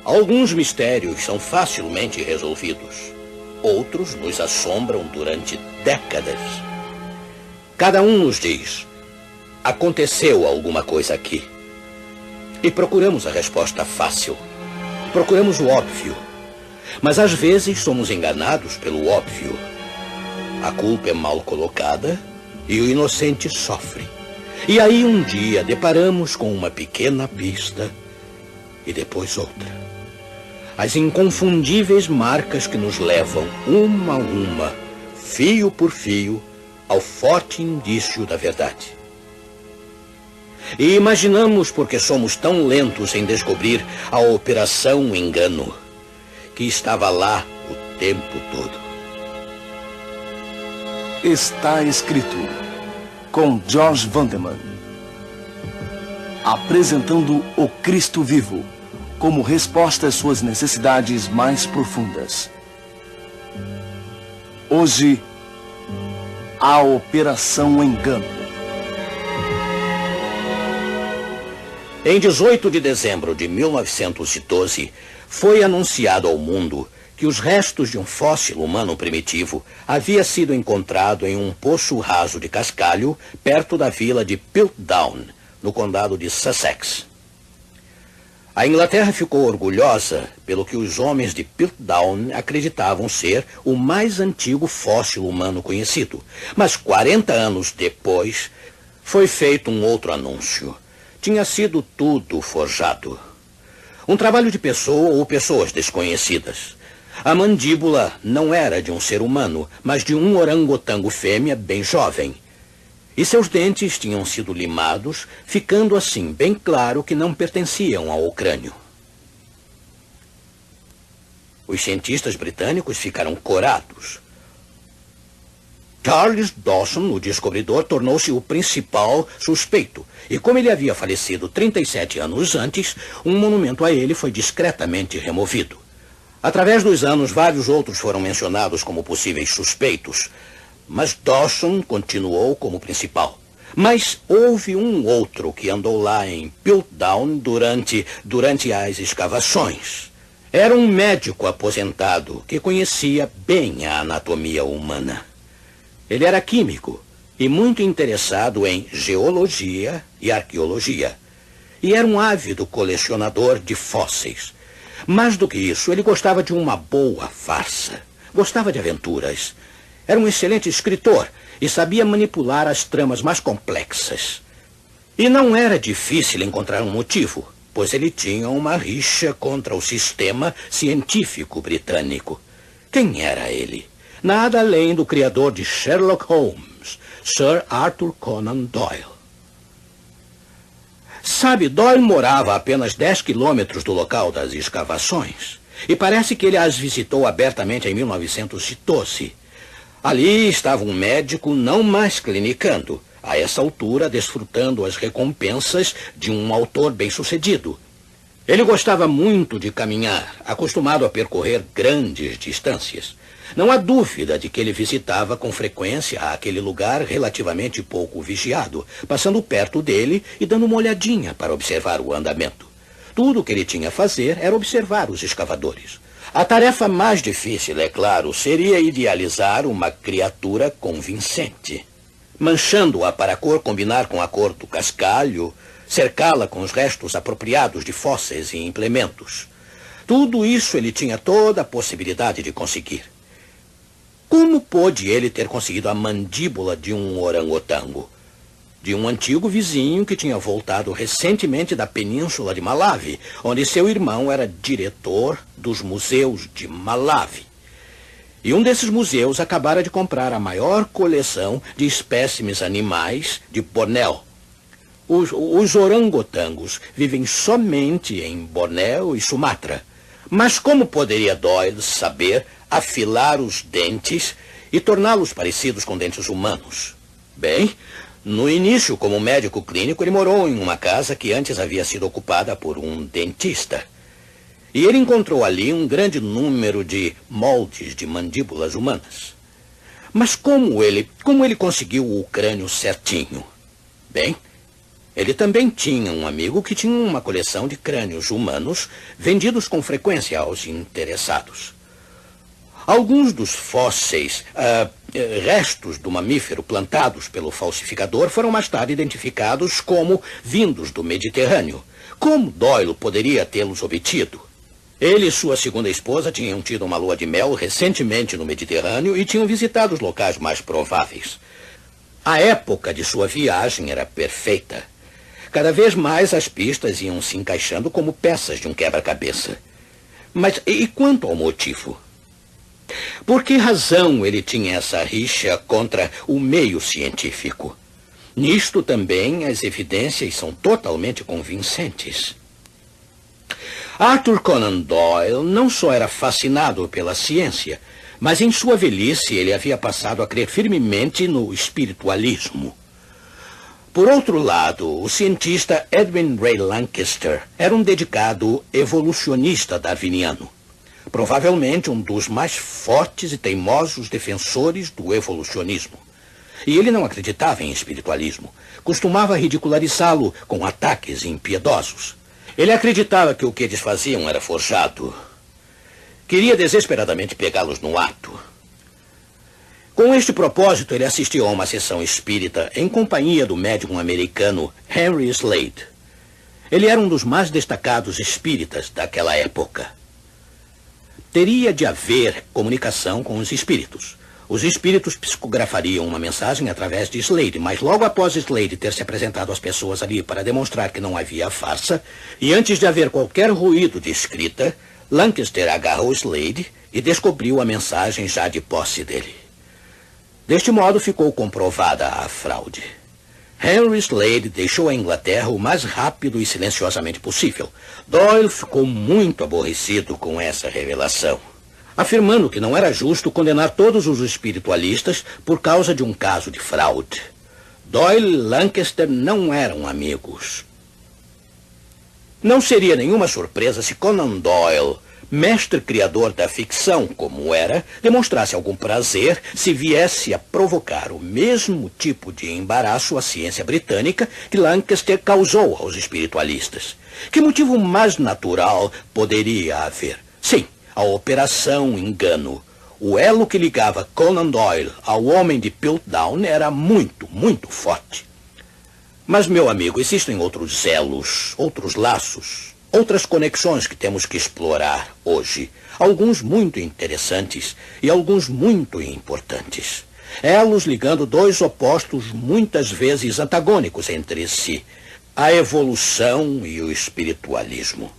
Alguns mistérios são facilmente resolvidos. Outros nos assombram durante décadas. Cada um nos diz: aconteceu alguma coisa aqui. E procuramos a resposta fácil. Procuramos o óbvio. Mas às vezes somos enganados pelo óbvio. A culpa é mal colocada e o inocente sofre. E aí um dia deparamos com uma pequena pista e depois outra. As inconfundíveis marcas que nos levam, uma a uma, fio por fio, ao forte indício da verdade. E imaginamos, porque somos tão lentos em descobrir a operação engano, que estava lá o tempo todo. Está escrito, com George Vandeman, apresentando o Cristo vivo como resposta às suas necessidades mais profundas. Hoje, a Operação Engano. Em 18 de dezembro de 1912, foi anunciado ao mundo que os restos de um fóssil humano primitivo havia sido encontrado em um poço raso de cascalho perto da vila de Piltdown, no condado de Sussex. A Inglaterra ficou orgulhosa pelo que os homens de Piltdown acreditavam ser o mais antigo fóssil humano conhecido. Mas 40 anos depois, foi feito um outro anúncio. Tinha sido tudo forjado. Um trabalho de pessoa ou pessoas desconhecidas. A mandíbula não era de um ser humano, mas de um orangotango fêmea bem jovem. E seus dentes tinham sido limados, ficando assim bem claro que não pertenciam ao crânio. Os cientistas britânicos ficaram corados. Charles Dawson, o descobridor, tornou-se o principal suspeito. E como ele havia falecido 37 anos antes, um monumento a ele foi discretamente removido. Através dos anos, vários outros foram mencionados como possíveis suspeitos, mas Dawson continuou como principal. Mas houve um outro que andou lá em Piltdown durante as escavações. Era um médico aposentado que conhecia bem a anatomia humana. Ele era químico e muito interessado em geologia e arqueologia. E era um ávido colecionador de fósseis. Mais do que isso, ele gostava de uma boa farsa. Gostava de aventuras. Era um excelente escritor e sabia manipular as tramas mais complexas. E não era difícil encontrar um motivo, pois ele tinha uma rixa contra o sistema científico britânico. Quem era ele? Nada além do criador de Sherlock Holmes, Sir Arthur Conan Doyle. Sabe, Doyle morava a apenas 10 quilômetros do local das escavações. E parece que ele as visitou abertamente em 1912. Ali estava um médico não mais clinicando, a essa altura desfrutando as recompensas de um autor bem-sucedido. Ele gostava muito de caminhar, acostumado a percorrer grandes distâncias. Não há dúvida de que ele visitava com frequência aquele lugar relativamente pouco vigiado, passando perto dele e dando uma olhadinha para observar o andamento. Tudo o que ele tinha a fazer era observar os escavadores. A tarefa mais difícil, é claro, seria idealizar uma criatura convincente. Manchando-a para a cor combinar com a cor do cascalho, cercá-la com os restos apropriados de fósseis e implementos. Tudo isso ele tinha toda a possibilidade de conseguir. Como pôde ele ter conseguido a mandíbula de um orangotango? De um antigo vizinho que tinha voltado recentemente da península de Malawi, onde seu irmão era diretor dos museus de Malawi. E um desses museus acabara de comprar a maior coleção de espécimes animais de Bornéu. Os orangotangos vivem somente em Bornéu e Sumatra. Mas como poderia Doyle saber afilar os dentes e torná-los parecidos com dentes humanos? Bem, no início, como médico clínico, ele morou em uma casa que antes havia sido ocupada por um dentista. E ele encontrou ali um grande número de moldes de mandíbulas humanas. Mas como ele conseguiu o crânio certinho? Bem, Ele também tinha um amigo que tinha uma coleção de crânios humanos vendidos com frequência aos interessados. Alguns dos fósseis, restos do mamífero plantados pelo falsificador, foram mais tarde identificados como vindos do Mediterrâneo. Como Doyle poderia tê-los obtido? Ele e sua segunda esposa tinham tido uma lua de mel recentemente no Mediterrâneo e tinham visitado os locais mais prováveis. A época de sua viagem era perfeita. Cada vez mais as pistas iam se encaixando como peças de um quebra-cabeça. Mas e quanto ao motivo? Por que razão ele tinha essa rixa contra o meio científico? Nisto também as evidências são totalmente convincentes. Arthur Conan Doyle não só era fascinado pela ciência, mas em sua velhice ele havia passado a crer firmemente no espiritualismo. Por outro lado, o cientista Edwin Ray Lankester era um dedicado evolucionista darwiniano. Provavelmente um dos mais fortes e teimosos defensores do evolucionismo. E ele não acreditava em espiritualismo. Costumava ridicularizá-lo com ataques impiedosos. Ele acreditava que o que eles faziam era forjado. Queria desesperadamente pegá-los no ato. Com este propósito, ele assistiu a uma sessão espírita em companhia do médium americano Henry Slade. Ele era um dos mais destacados espíritas daquela época. Teria de haver comunicação com os espíritos. Os espíritos psicografariam uma mensagem através de Slade, mas logo após Slade ter se apresentado às pessoas ali para demonstrar que não havia farsa, e antes de haver qualquer ruído de escrita, Lankester agarrou Slade e descobriu a mensagem já de posse dele. Deste modo ficou comprovada a fraude. Henry Slade deixou a Inglaterra o mais rápido e silenciosamente possível. Doyle ficou muito aborrecido com essa revelação, afirmando que não era justo condenar todos os espiritualistas por causa de um caso de fraude. Doyle e Lankester não eram amigos. Não seria nenhuma surpresa se Conan Doyle, mestre criador da ficção como era, demonstrasse algum prazer se viesse a provocar o mesmo tipo de embaraço à ciência britânica que Lankester causou aos espiritualistas. Que motivo mais natural poderia haver? Sim, a Operação Engano. O elo que ligava Conan Doyle ao homem de Piltdown era muito, muito forte. Mas, meu amigo, existem outros elos, outros laços, outras conexões que temos que explorar hoje. Alguns muito interessantes e alguns muito importantes. Elos ligando dois opostos muitas vezes antagônicos entre si. A evolução e o espiritualismo.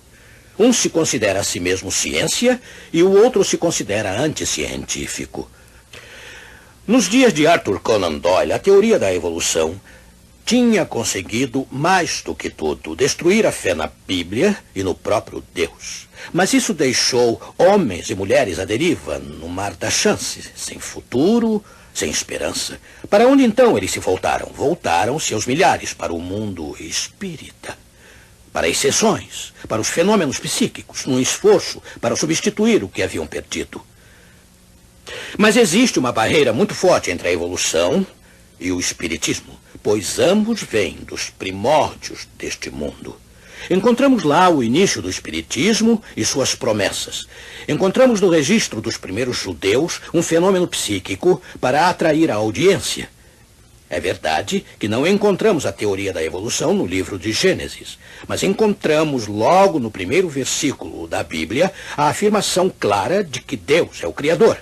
Um se considera a si mesmo ciência e o outro se considera anticientífico. Nos dias de Arthur Conan Doyle, a teoria da evolução tinha conseguido, mais do que tudo, destruir a fé na Bíblia e no próprio Deus. Mas isso deixou homens e mulheres à deriva no mar das chances, sem futuro, sem esperança. Para onde então eles se voltaram? Voltaram-se aos milhares para o mundo espírita, para as sessões, para os fenômenos psíquicos, num esforço para substituir o que haviam perdido. Mas existe uma barreira muito forte entre a evolução e o espiritismo, pois ambos vêm dos primórdios deste mundo. Encontramos lá o início do espiritismo e suas promessas. Encontramos no registro dos primeiros judeus um fenômeno psíquico para atrair a audiência. É verdade que não encontramos a teoria da evolução no livro de Gênesis, mas encontramos logo no primeiro versículo da Bíblia a afirmação clara de que Deus é o Criador.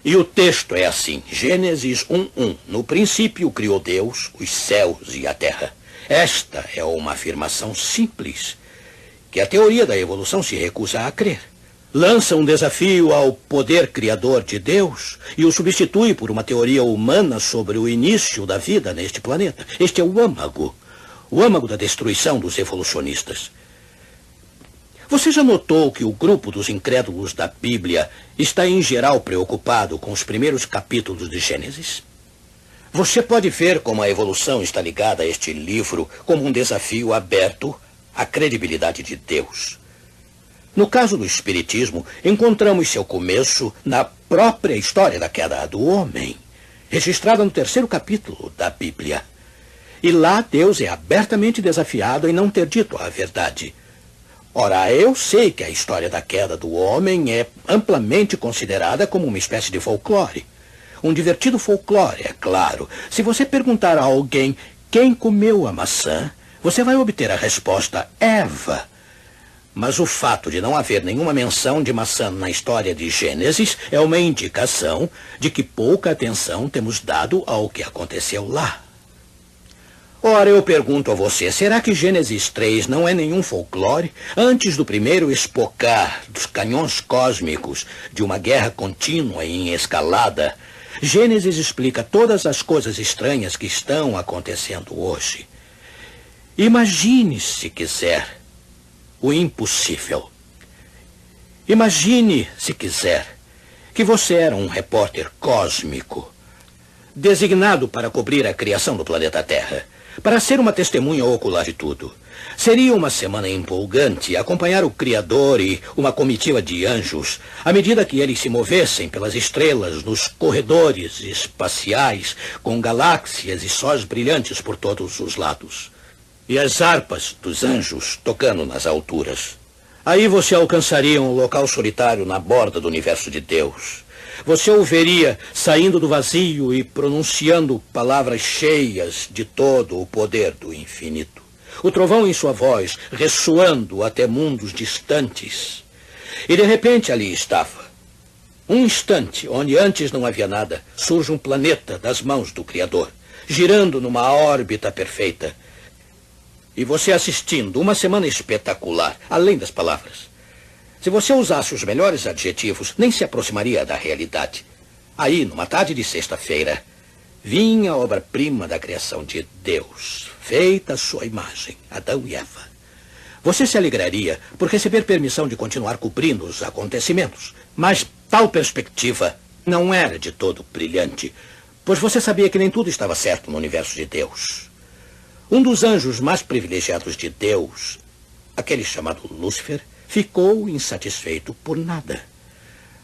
E o texto é assim, Gênesis 1:1. No princípio criou Deus os céus e a terra. Esta é uma afirmação simples, que a teoria da evolução se recusa a crer. Lança um desafio ao poder criador de Deus e o substitui por uma teoria humana sobre o início da vida neste planeta. Este é o âmago da destruição dos evolucionistas. Você já notou que o grupo dos incrédulos da Bíblia está em geral preocupado com os primeiros capítulos de Gênesis? Você pode ver como a evolução está ligada a este livro como um desafio aberto à credibilidade de Deus. No caso do Espiritismo, encontramos seu começo na própria história da queda do homem, registrada no 3º capítulo da Bíblia. E lá Deus é abertamente desafiado em não ter dito a verdade. Ora, eu sei que a história da queda do homem é amplamente considerada como uma espécie de folclore. Um divertido folclore, é claro. Se você perguntar a alguém quem comeu a maçã, você vai obter a resposta Eva. Mas o fato de não haver nenhuma menção de maçã na história de Gênesis é uma indicação de que pouca atenção temos dado ao que aconteceu lá. Ora, eu pergunto a você, será que Gênesis 3 não é nenhum folclore? Antes do primeiro espocar dos canhões cósmicos de uma guerra contínua e em escalada, Gênesis explica todas as coisas estranhas que estão acontecendo hoje. Imagine, se quiser, o impossível. Imagine, se quiser, que você era um repórter cósmico, designado para cobrir a criação do planeta Terra, para ser uma testemunha ocular de tudo. Seria uma semana empolgante acompanhar o Criador e uma comitiva de anjos à medida que eles se movessem pelas estrelas nos corredores espaciais com galáxias e sóis brilhantes por todos os lados. E as harpas dos anjos tocando nas alturas. Aí você alcançaria um local solitário na borda do universo de Deus. Você o veria saindo do vazio e pronunciando palavras cheias de todo o poder do infinito. O trovão em sua voz ressoando até mundos distantes. E de repente ali estava. Um instante, onde antes não havia nada, surge um planeta das mãos do Criador, girando numa órbita perfeita. E você assistindo uma semana espetacular, além das palavras. Se você usasse os melhores adjetivos, nem se aproximaria da realidade. Aí, numa tarde de sexta-feira, vinha a obra-prima da criação de Deus, feita à sua imagem, Adão e Eva. Você se alegraria por receber permissão de continuar cobrindo os acontecimentos. Mas tal perspectiva não era de todo brilhante, pois você sabia que nem tudo estava certo no universo de Deus. Um dos anjos mais privilegiados de Deus, aquele chamado Lúcifer, ficou insatisfeito por nada.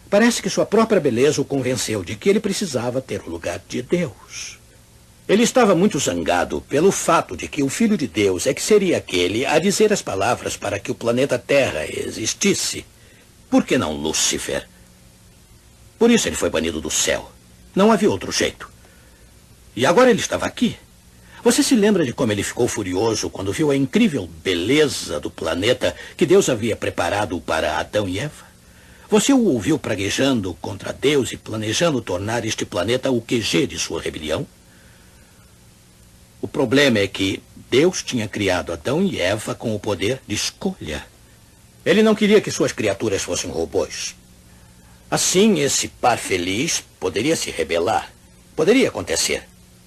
Parece que sua própria beleza o convenceu de que ele precisava ter o lugar de Deus. Ele estava muito zangado pelo fato de que o Filho de Deus é que seria aquele a dizer as palavras para que o planeta Terra existisse. Por que não Lúcifer? Por isso ele foi banido do céu. Não havia outro jeito. E agora ele estava aqui. Você se lembra de como ele ficou furioso quando viu a incrível beleza do planeta que Deus havia preparado para Adão e Eva? Você o ouviu praguejando contra Deus e planejando tornar este planeta o QG de sua rebelião? O problema é que Deus tinha criado Adão e Eva com o poder de escolha. Ele não queria que suas criaturas fossem robôs. Assim, esse par feliz poderia se rebelar. Poderia acontecer.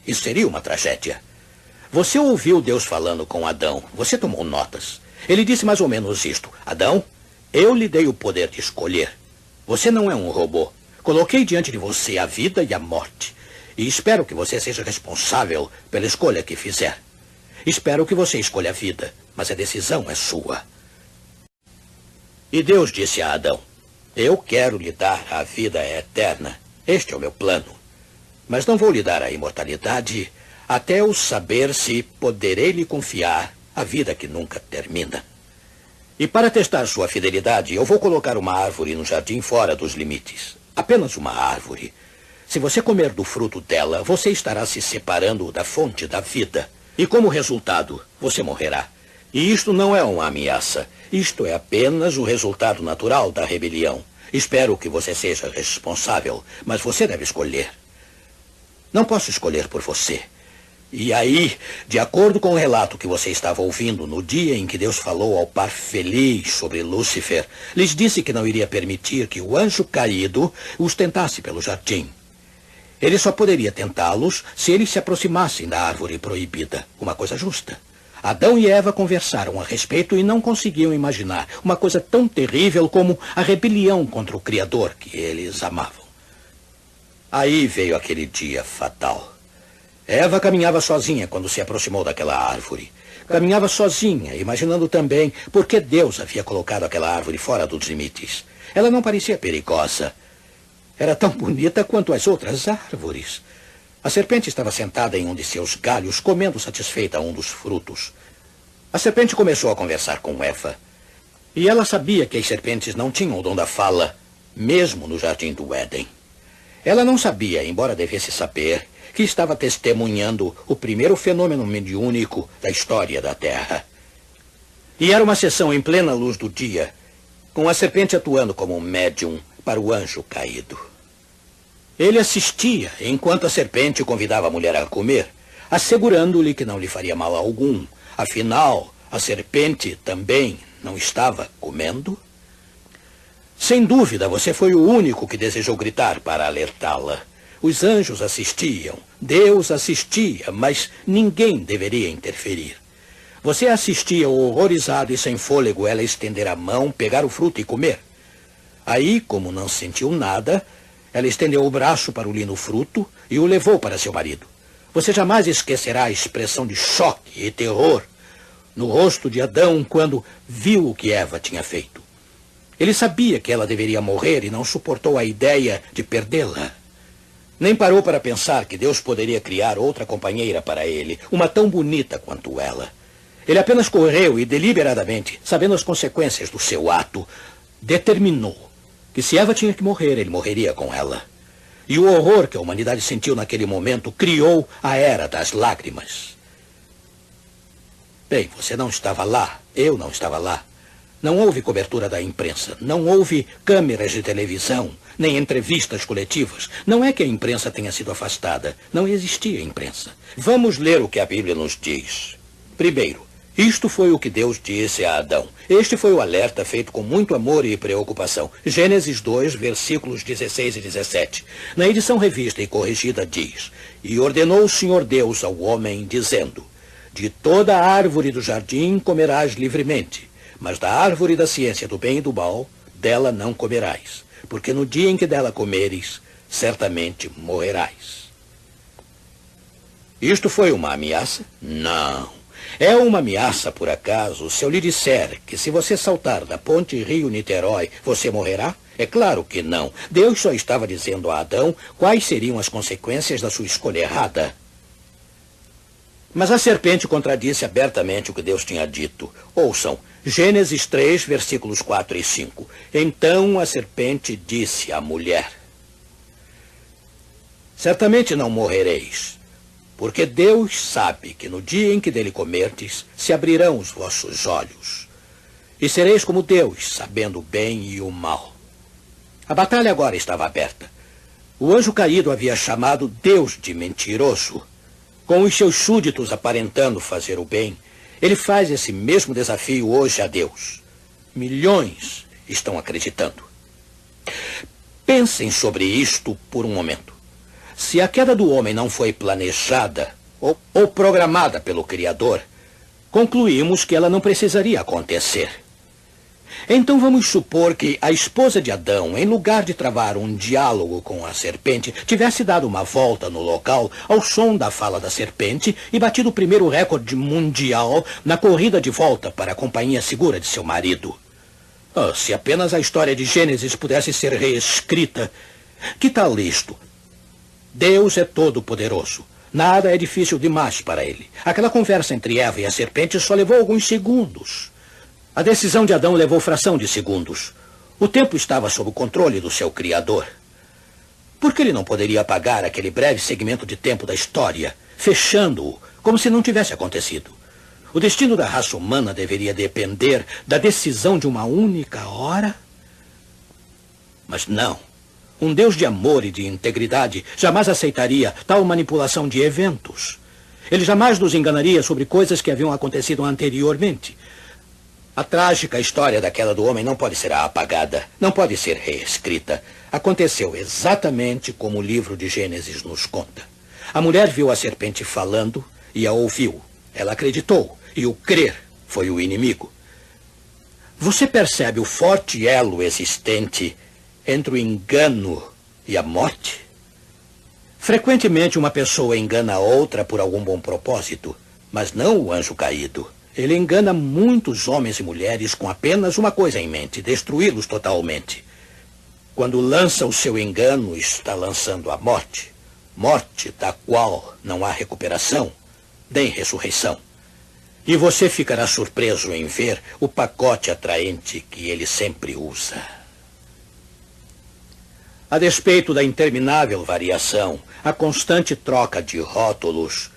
Isso seria uma tragédia. Você ouviu Deus falando com Adão. Você tomou notas. Ele disse mais ou menos isto. Adão, eu lhe dei o poder de escolher. Você não é um robô. Coloquei diante de você a vida e a morte. E espero que você seja responsável pela escolha que fizer. Espero que você escolha a vida, mas a decisão é sua. E Deus disse a Adão, eu quero lhe dar a vida eterna. Este é o meu plano. Mas não vou lhe dar a imortalidade até eu saber se poderei lhe confiar a vida que nunca termina. E para testar sua fidelidade, eu vou colocar uma árvore no jardim fora dos limites. Apenas uma árvore. Se você comer do fruto dela, você estará se separando da fonte da vida. E como resultado, você morrerá. E isto não é uma ameaça. Isto é apenas o resultado natural da rebelião. Espero que você seja responsável, mas você deve escolher. Não posso escolher por você. E aí, de acordo com o relato que você estava ouvindo no dia em que Deus falou ao par feliz sobre Lúcifer, lhes disse que não iria permitir que o anjo caído os tentasse pelo jardim. Ele só poderia tentá-los se eles se aproximassem da árvore proibida. Uma coisa justa. Adão e Eva conversaram a respeito e não conseguiam imaginar uma coisa tão terrível como a rebelião contra o Criador que eles amavam. Aí veio aquele dia fatal. Eva caminhava sozinha quando se aproximou daquela árvore. Caminhava sozinha, imaginando também por que Deus havia colocado aquela árvore fora dos limites. Ela não parecia perigosa. Era tão bonita quanto as outras árvores. A serpente estava sentada em um de seus galhos, comendo satisfeita um dos frutos. A serpente começou a conversar com Eva. E ela sabia que as serpentes não tinham o dom da fala, mesmo no jardim do Éden. Ela não sabia, embora devesse saber, que estava testemunhando o primeiro fenômeno mediúnico da história da Terra. E era uma sessão em plena luz do dia, com a serpente atuando como um médium para o anjo caído. Ele assistia enquanto a serpente convidava a mulher a comer, assegurando-lhe que não lhe faria mal algum. Afinal, a serpente também não estava comendo? Sem dúvida, você foi o único que desejou gritar para alertá-la. Os anjos assistiam, Deus assistia, mas ninguém deveria interferir. Você assistia horrorizado e sem fôlego ela estender a mão, pegar o fruto e comer. Aí, como não sentiu nada, ela estendeu o braço para o lindo fruto e o levou para seu marido. Você jamais esquecerá a expressão de choque e terror no rosto de Adão quando viu o que Eva tinha feito. Ele sabia que ela deveria morrer e não suportou a ideia de perdê-la. Nem parou para pensar que Deus poderia criar outra companheira para ele, uma tão bonita quanto ela. Ele apenas correu e, deliberadamente, sabendo as consequências do seu ato, determinou que se Eva tinha que morrer, ele morreria com ela. E o horror que a humanidade sentiu naquele momento criou a Era das Lágrimas. Bem, você não estava lá, eu não estava lá. Não houve cobertura da imprensa, não houve câmeras de televisão, nem entrevistas coletivas. Não é que a imprensa tenha sido afastada, não existia imprensa. Vamos ler o que a Bíblia nos diz. Primeiro, isto foi o que Deus disse a Adão. Este foi o alerta feito com muito amor e preocupação. Gênesis 2, versículos 16 e 17. Na edição revista e corrigida diz: E ordenou o Senhor Deus ao homem, dizendo: De toda a árvore do jardim comerás livremente, mas da árvore da ciência do bem e do mal, dela não comerás, porque no dia em que dela comeres, certamente morrerás. Isto foi uma ameaça? Não. É uma ameaça, por acaso, se eu lhe disser que se você saltar da ponte Rio-Niterói, você morrerá? É claro que não. Deus só estava dizendo a Adão quais seriam as consequências da sua escolha errada. Mas a serpente contradisse abertamente o que Deus tinha dito. Ouçam, Gênesis 3, versículos 4 e 5. Então a serpente disse à mulher: Certamente não morrereis, porque Deus sabe que no dia em que dele comerdes, se abrirão os vossos olhos, e sereis como Deus, sabendo o bem e o mal. A batalha agora estava aberta. O anjo caído havia chamado Deus de mentiroso. Com os seus súditos aparentando fazer o bem, ele faz esse mesmo desafio hoje a Deus. Milhões estão acreditando. Pensem sobre isto por um momento. Se a queda do homem não foi planejada ou programada pelo Criador, concluímos que ela não precisaria acontecer. Então vamos supor que a esposa de Adão, em lugar de travar um diálogo com a serpente, tivesse dado uma volta no local ao som da fala da serpente e batido o primeiro recorde mundial na corrida de volta para a companhia segura de seu marido. Se apenas a história de Gênesis pudesse ser reescrita. Que tal isto? Deus é todo-poderoso. Nada é difícil demais para ele. Aquela conversa entre Eva e a serpente só levou alguns segundos. A decisão de Adão levou fração de segundos. O tempo estava sob o controle do seu Criador. Por que ele não poderia apagar aquele breve segmento de tempo da história, fechando-o, como se não tivesse acontecido? O destino da raça humana deveria depender da decisão de uma única hora? Mas não. Um Deus de amor e de integridade jamais aceitaria tal manipulação de eventos. Ele jamais nos enganaria sobre coisas que haviam acontecido anteriormente. A trágica história da queda do homem não pode ser apagada, não pode ser reescrita. Aconteceu exatamente como o livro de Gênesis nos conta. A mulher viu a serpente falando e a ouviu. Ela acreditou, e o crer foi o inimigo. Você percebe o forte elo existente entre o engano e a morte? Frequentemente uma pessoa engana a outra por algum bom propósito, mas não o anjo caído. Ele engana muitos homens e mulheres com apenas uma coisa em mente: destruí-los totalmente. Quando lança o seu engano, está lançando a morte. morte da qual não há recuperação, nem ressurreição. E você ficará surpreso em ver o pacote atraente que ele sempre usa. A despeito da interminável variação, a constante troca de rótulos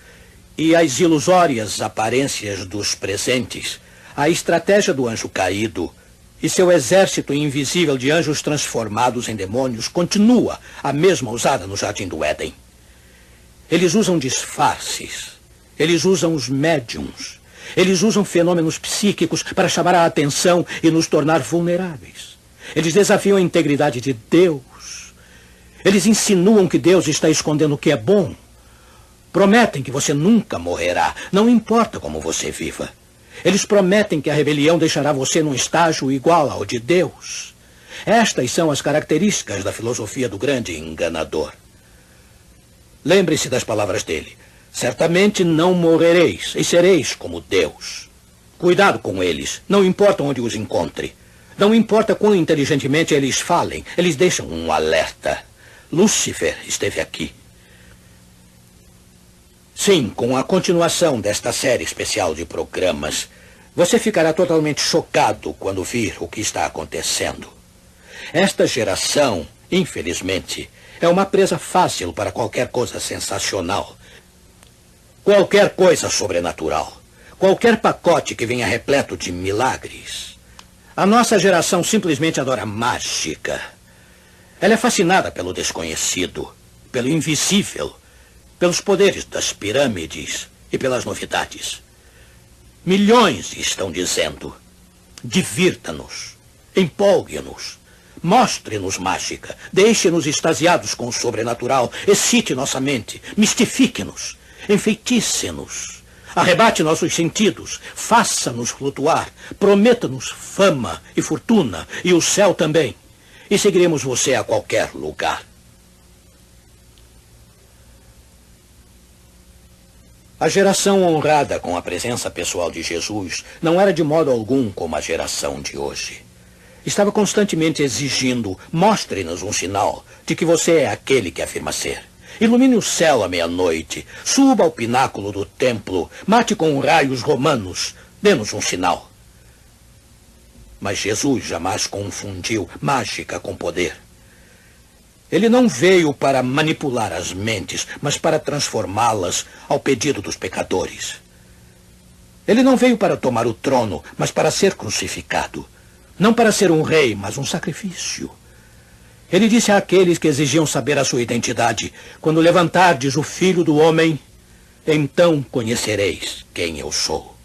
e as ilusórias aparências dos presentes, a estratégia do anjo caído e seu exército invisível de anjos transformados em demônios continua a mesma usada no Jardim do Éden. Eles usam disfarces, eles usam os médiums, eles usam fenômenos psíquicos para chamar a atenção e nos tornar vulneráveis. Eles desafiam a integridade de Deus. Eles insinuam que Deus está escondendo o que é bom. Prometem que você nunca morrerá, não importa como você viva. Eles prometem que a rebelião deixará você num estágio igual ao de Deus. Estas são as características da filosofia do grande enganador. Lembre-se das palavras dele. Certamente não morrereis e sereis como Deus. Cuidado com eles, não importa onde os encontre. Não importa quão inteligentemente eles falem, eles deixam um alerta. Lúcifer esteve aqui. Sim, com a continuação desta série especial de programas, você ficará totalmente chocado quando vir o que está acontecendo. Esta geração, infelizmente, é uma presa fácil para qualquer coisa sensacional. Qualquer coisa sobrenatural. Qualquer pacote que venha repleto de milagres. A nossa geração simplesmente adora mágica. Ela é fascinada pelo desconhecido, pelo invisível, pelos poderes das pirâmides e pelas novidades. Milhões estão dizendo: divirta-nos, empolgue-nos, mostre-nos mágica, deixe-nos extasiados com o sobrenatural, excite nossa mente, mistifique-nos, enfeitice-nos, arrebate nossos sentidos, faça-nos flutuar, prometa-nos fama e fortuna e o céu também, e seguiremos você a qualquer lugar. A geração honrada com a presença pessoal de Jesus não era de modo algum como a geração de hoje. Estava constantemente exigindo: mostre-nos um sinal de que você é aquele que afirma ser. Ilumine o céu à meia-noite, suba ao pináculo do templo, mate com raios romanos, dê-nos um sinal. Mas Jesus jamais confundiu mágica com poder. Ele não veio para manipular as mentes, mas para transformá-las ao pedido dos pecadores. Ele não veio para tomar o trono, mas para ser crucificado. Não para ser um rei, mas um sacrifício. Ele disse àqueles que exigiam saber a sua identidade: quando levantardes o Filho do Homem, então conhecereis quem eu sou.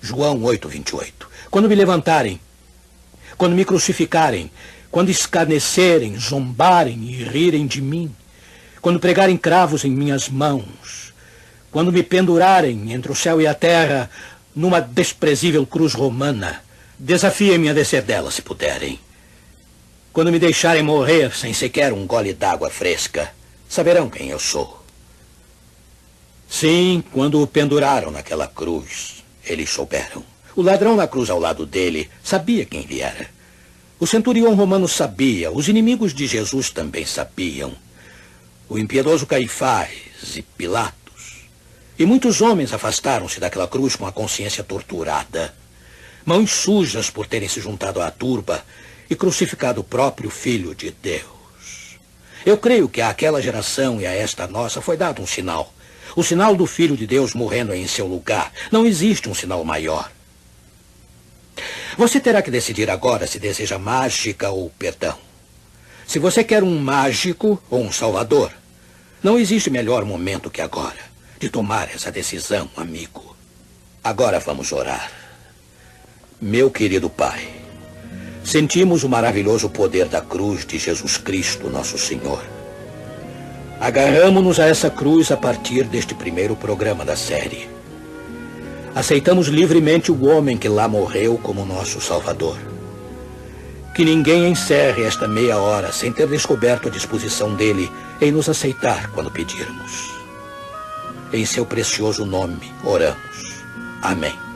João 8:28. Quando me levantarem, quando me crucificarem, quando escarnecerem, zombarem e rirem de mim, quando pregarem cravos em minhas mãos, quando me pendurarem entre o céu e a terra numa desprezível cruz romana, desafiem-me a descer dela se puderem. Quando me deixarem morrer sem sequer um gole d'água fresca, saberão quem eu sou. Sim, quando o penduraram naquela cruz, eles souberam. O ladrão na cruz ao lado dele sabia quem ele era. O centurião romano sabia, os inimigos de Jesus também sabiam. O impiedoso Caifás e Pilatos. E muitos homens afastaram-se daquela cruz com a consciência torturada. Mãos sujas por terem se juntado à turba e crucificado o próprio Filho de Deus. Eu creio que àquela geração e a esta nossa foi dado um sinal. O sinal do Filho de Deus morrendo em seu lugar. Não existe um sinal maior. Você terá que decidir agora se deseja mágica ou perdão. Se você quer um mágico ou um salvador, não existe melhor momento que agora de tomar essa decisão, amigo. Agora vamos orar. Meu querido Pai, sentimos o maravilhoso poder da cruz de Jesus Cristo, nosso Senhor. Agarramo-nos a essa cruz a partir deste primeiro programa da série. Aceitamos livremente o homem que lá morreu como nosso Salvador. Que ninguém encerre esta meia hora sem ter descoberto a disposição dele em nos aceitar quando pedirmos. Em seu precioso nome oramos. Amém.